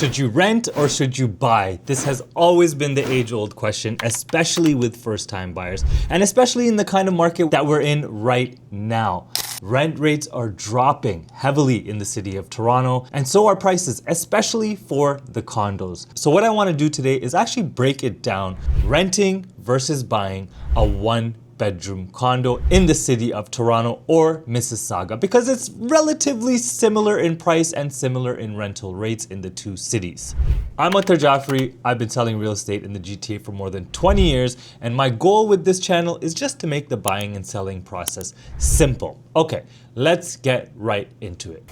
Should you rent or should you buy? This has always been the age-old question, especially with first-time buyers, and especially in the kind of market that we're in right now. Rent rates are dropping heavily in the city of Toronto, and so are prices, especially for the condos. So what I want to do today is actually break it down, renting versus buying a one-bedroom condo in the city of Toronto or Mississauga, because it's relatively similar in price and similar in rental rates in the two cities. I'm Akhtar Jaffrey. I've been selling real estate in the GTA for more than 20 years, and my goal with this channel is just to make the buying and selling process simple. Okay, let's get right into it.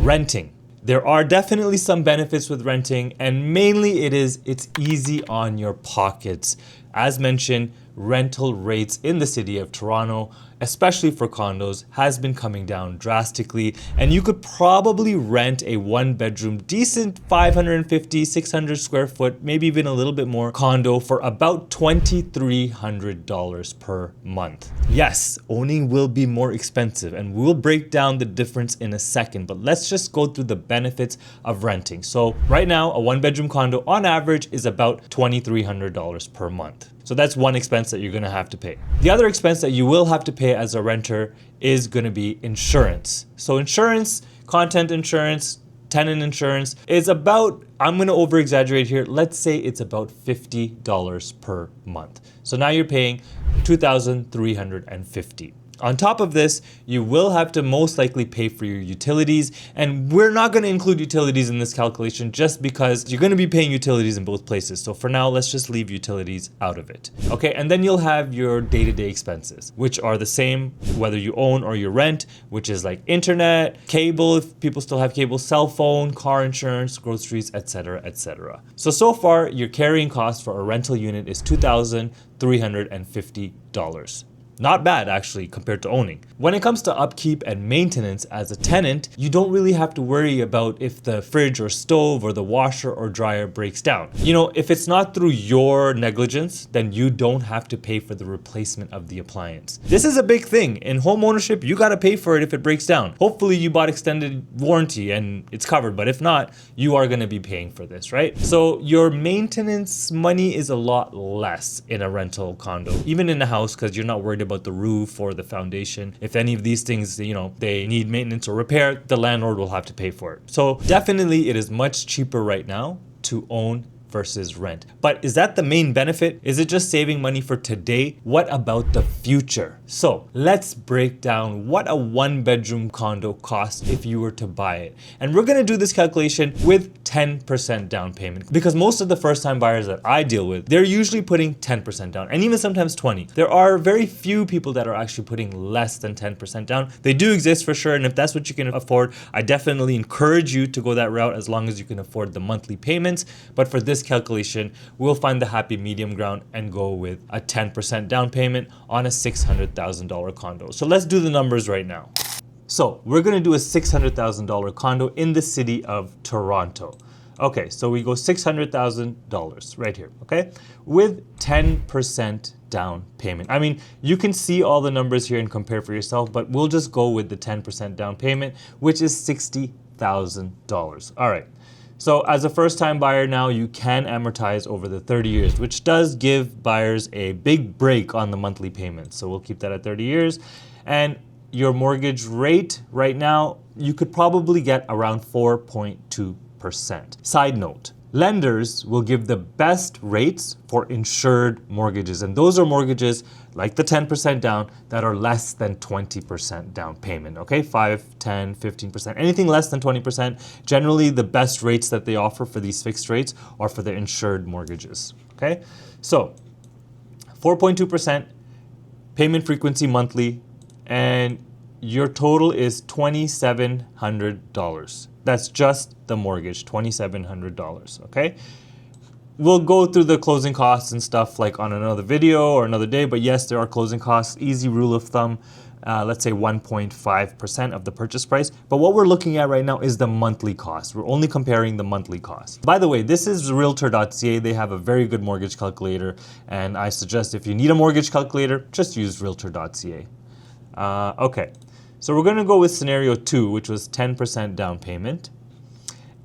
Renting. There are definitely some benefits with renting, and mainly it's easy on your pockets. As mentioned, rental rates in the city of Toronto, especially for condos, has been coming down drastically, and you could probably rent a one-bedroom, decent 550, 600 square foot, maybe even a little bit more condo for about $2,300 per month. Yes, owning will be more expensive, and we'll break down the difference in a second, but let's just go through the benefits of renting. So right now, a one-bedroom condo on average is about $2,300 per month. So that's one expense that you're gonna have to pay. The other expense that you will have to pay as a renter is gonna be insurance. So insurance, content insurance, tenant insurance is about, I'm gonna over exaggerate here, let's say it's about $50 per month. So now you're paying $2,350. On top of this, you will have to most likely pay for your utilities, and we're not going to include utilities in this calculation just because you're going to be paying utilities in both places. So for now, let's just leave utilities out of it. Okay, and then you'll have your day-to-day expenses, which are the same whether you own or you rent, which is like internet, cable, if people still have cable, cell phone, car insurance, groceries, etc., etc. So far, your carrying cost for a rental unit is $2,350. Not bad, actually, compared to owning. When it comes to upkeep and maintenance as a tenant, you don't really have to worry about if the fridge or stove or the washer or dryer breaks down. You know, if it's not through your negligence, then you don't have to pay for the replacement of the appliance. This is a big thing. In home ownership, you gotta pay for it if it breaks down. Hopefully you bought extended warranty and it's covered, but if not, you are gonna be paying for this, right? So your maintenance money is a lot less in a rental condo, even in a house, because you're not worried about the roof or the foundation. If any of these things, you know, they need maintenance or repair, the landlord will have to pay for it. So definitely it is much cheaper right now to own versus rent. But is that the main benefit? Is it just saving money for today? What about the future? So let's break down what a one-bedroom condo costs if you were to buy it. And we're gonna do this calculation with 10% down payment, because most of the first-time buyers that I deal with, they're usually putting 10% down, and even sometimes 20. There are very few people that are actually putting less than 10% down. They do exist for sure, and if that's what you can afford, I definitely encourage you to go that route as long as you can afford the monthly payments. But for this calculation, we'll find the happy medium ground and go with a 10% down payment on a $600,000 condo. So let's do the numbers right now. So we're gonna do a $600,000 condo in the city of Toronto. Okay, so we go $600,000 right here, okay? With 10% down payment. I mean, you can see all the numbers here and compare for yourself, but we'll just go with the 10% down payment, which is $60,000. All right. So as a first-time buyer now, you can amortize over the 30 years, which does give buyers a big break on the monthly payments. So we'll keep that at 30 years. And your mortgage rate right now, you could probably get around 4.2%. Side note, lenders will give the best rates for insured mortgages, and those are mortgages like the 10% down that are less than 20% down payment, okay? 5, 10, 15%, anything less than 20%. Generally, the best rates that they offer for these fixed rates are for the insured mortgages, okay? So 4.2% payment frequency monthly, and your total is $2,700. That's just the mortgage, $2,700, okay? We'll go through the closing costs and stuff like on another video or another day, but yes, there are closing costs. Easy rule of thumb, let's say 1.5% of the purchase price. But what we're looking at right now is the monthly cost. We're only comparing the monthly cost. By the way, this is realtor.ca. They have a very good mortgage calculator, and I suggest if you need a mortgage calculator, just use realtor.ca. Okay. So we're going to go with scenario 2, which was 10% down payment.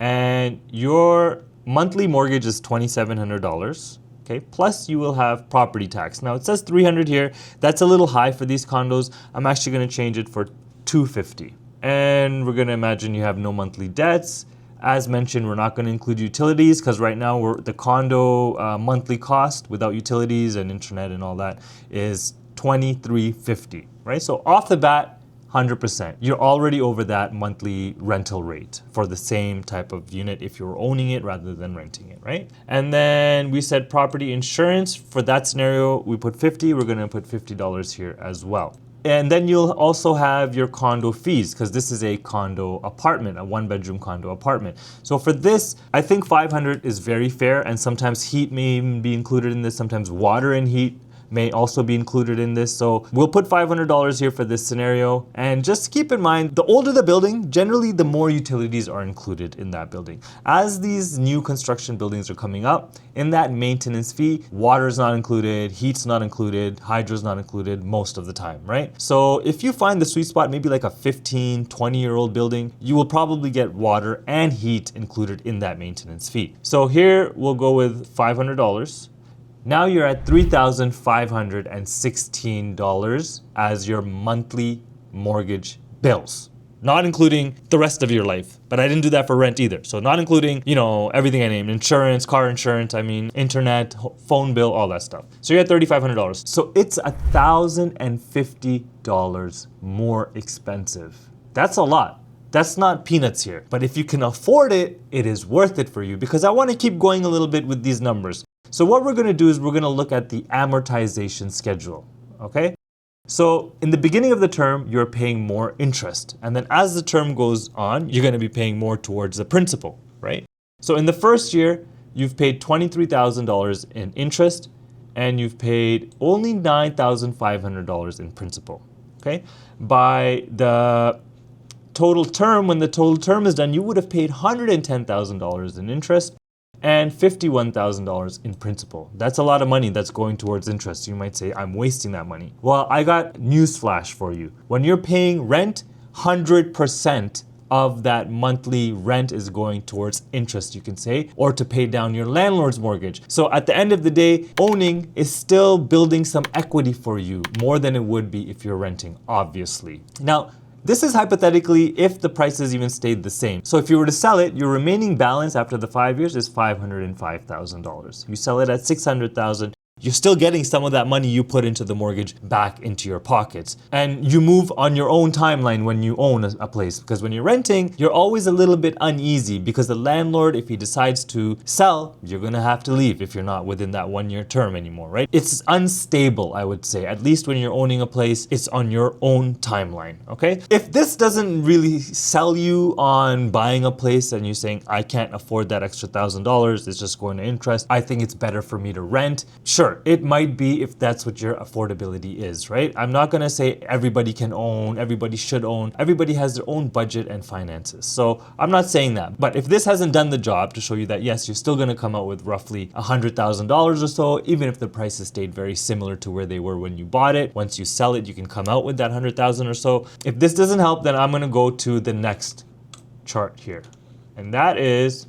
And your monthly mortgage is $2,700. Okay, plus you will have property tax. Now it says $300 here. That's a little high for these condos. I'm actually going to change it for $250. And we're going to imagine you have no monthly debts. As mentioned, we're not going to include utilities because right now the condo monthly cost without utilities and internet and all that is $2,350, right? So off the bat, 100%. You're already over that monthly rental rate for the same type of unit if you're owning it rather than renting it, right? And then we said property insurance. For that scenario, we put 50. We're going to put $50 here as well. And then you'll also have your condo fees because this is a condo apartment, a 1-bedroom condo apartment. So for this, I think $500 is very fair, and sometimes heat may even be included in this, sometimes water and heat may also be included in this. So we'll put $500 here for this scenario. And just keep in mind, the older the building, generally the more utilities are included in that building. As these new construction buildings are coming up, in that maintenance fee, water is not included, heat's not included, hydro's not included most of the time, right? So if you find the sweet spot, maybe like a 15, 20-year-old building, you will probably get water and heat included in that maintenance fee. So here we'll go with $500. Now you're at $3,516 as your monthly mortgage bills, not including the rest of your life. But I didn't do that for rent either. So not including, everything I named, insurance, car insurance, internet, phone bill, all that stuff. So you're at $3,500. So it's $1,050 more expensive. That's a lot. That's not peanuts here. But if you can afford it, it is worth it for you because I want to keep going a little bit with these numbers. So what we're going to do is we're going to look at the amortization schedule, okay? So in the beginning of the term, you're paying more interest. And then as the term goes on, you're going to be paying more towards the principal, right? So in the first year, you've paid $23,000 in interest and you've paid only $9,500 in principal, okay? By the total term, when the total term is done, you would have paid $110,000 in interest and $51,000 in principal. That's a lot of money that's going towards interest. You might say, I'm wasting that money. Well, I got news flash for you. When you're paying rent, 100% of that monthly rent is going towards interest, you can say, or to pay down your landlord's mortgage. So at the end of the day, owning is still building some equity for you, more than it would be if you're renting, obviously. Now, this is hypothetically if the prices even stayed the same. So if you were to sell it, your remaining balance after the 5 years is $505,000. You sell it at $600,000. You're still getting some of that money you put into the mortgage back into your pockets. And you move on your own timeline when you own a place. Because when you're renting, you're always a little bit uneasy because the landlord, if he decides to sell, you're gonna have to leave if you're not within that 1-year term anymore, right? It's unstable, I would say. At least when you're owning a place, it's on your own timeline, okay? If this doesn't really sell you on buying a place and you're saying, I can't afford that extra $1,000, it's just going to interest, I think it's better for me to rent. Sure, it might be if that's what your affordability is, right? I'm not gonna say everybody can own, everybody should own. Everybody has their own budget and finances. So I'm not saying that. But if this hasn't done the job to show you that, yes, you're still gonna come out with roughly $100,000 or so, even if the prices stayed very similar to where they were when you bought it. Once you sell it, you can come out with that $100,000 or so. If this doesn't help, then I'm gonna go to the next chart here. And that is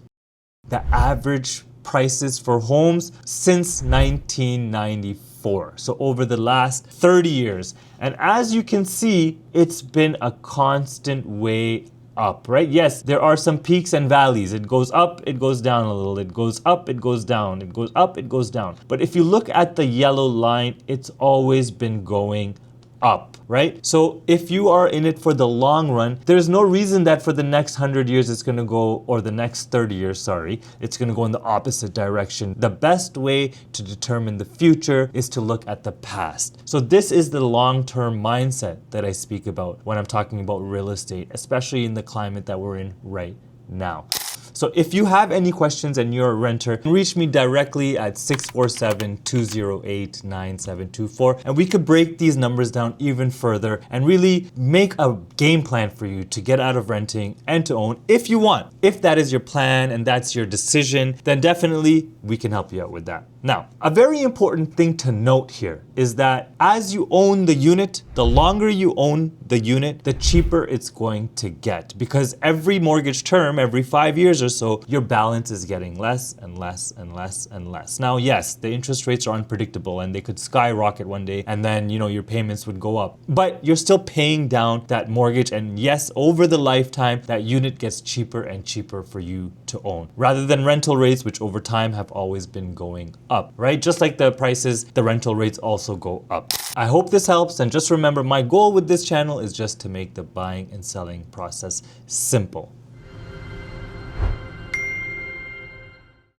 the average prices for homes since 1994. So over the last 30 years. And as you can see, it's been a constant way up, right? Yes, there are some peaks and valleys. It goes up, it goes down a little. It goes up, it goes down. It goes up, it goes down. But if you look at the yellow line, it's always been going up, right? So if you are in it for the long run, there's no reason that for the next 100 years it's gonna go, or the next 30 years, sorry, it's gonna go in the opposite direction. The best way to determine the future is to look at the past. So this is the long-term mindset that I speak about when I'm talking about real estate, especially in the climate that we're in right now. So if you have any questions and you're a renter, reach me directly at 647-208-9724 and we could break these numbers down even further and really make a game plan for you to get out of renting and to own if you want. If that is your plan and that's your decision, then definitely we can help you out with that. Now, a very important thing to note here is that as you own the unit, the longer you own the unit, the cheaper it's going to get, because every mortgage term, every 5 years or so, your balance is getting less and less and less and less. Now, yes, the interest rates are unpredictable and they could skyrocket one day and then, your payments would go up, but you're still paying down that mortgage. And yes, over the lifetime, that unit gets cheaper and cheaper for you to own, rather than rental rates, which over time have always been going up, right? Just like the prices, the rental rates also go up. I hope this helps, and just remember, my goal with this channel is just to make the buying and selling process simple.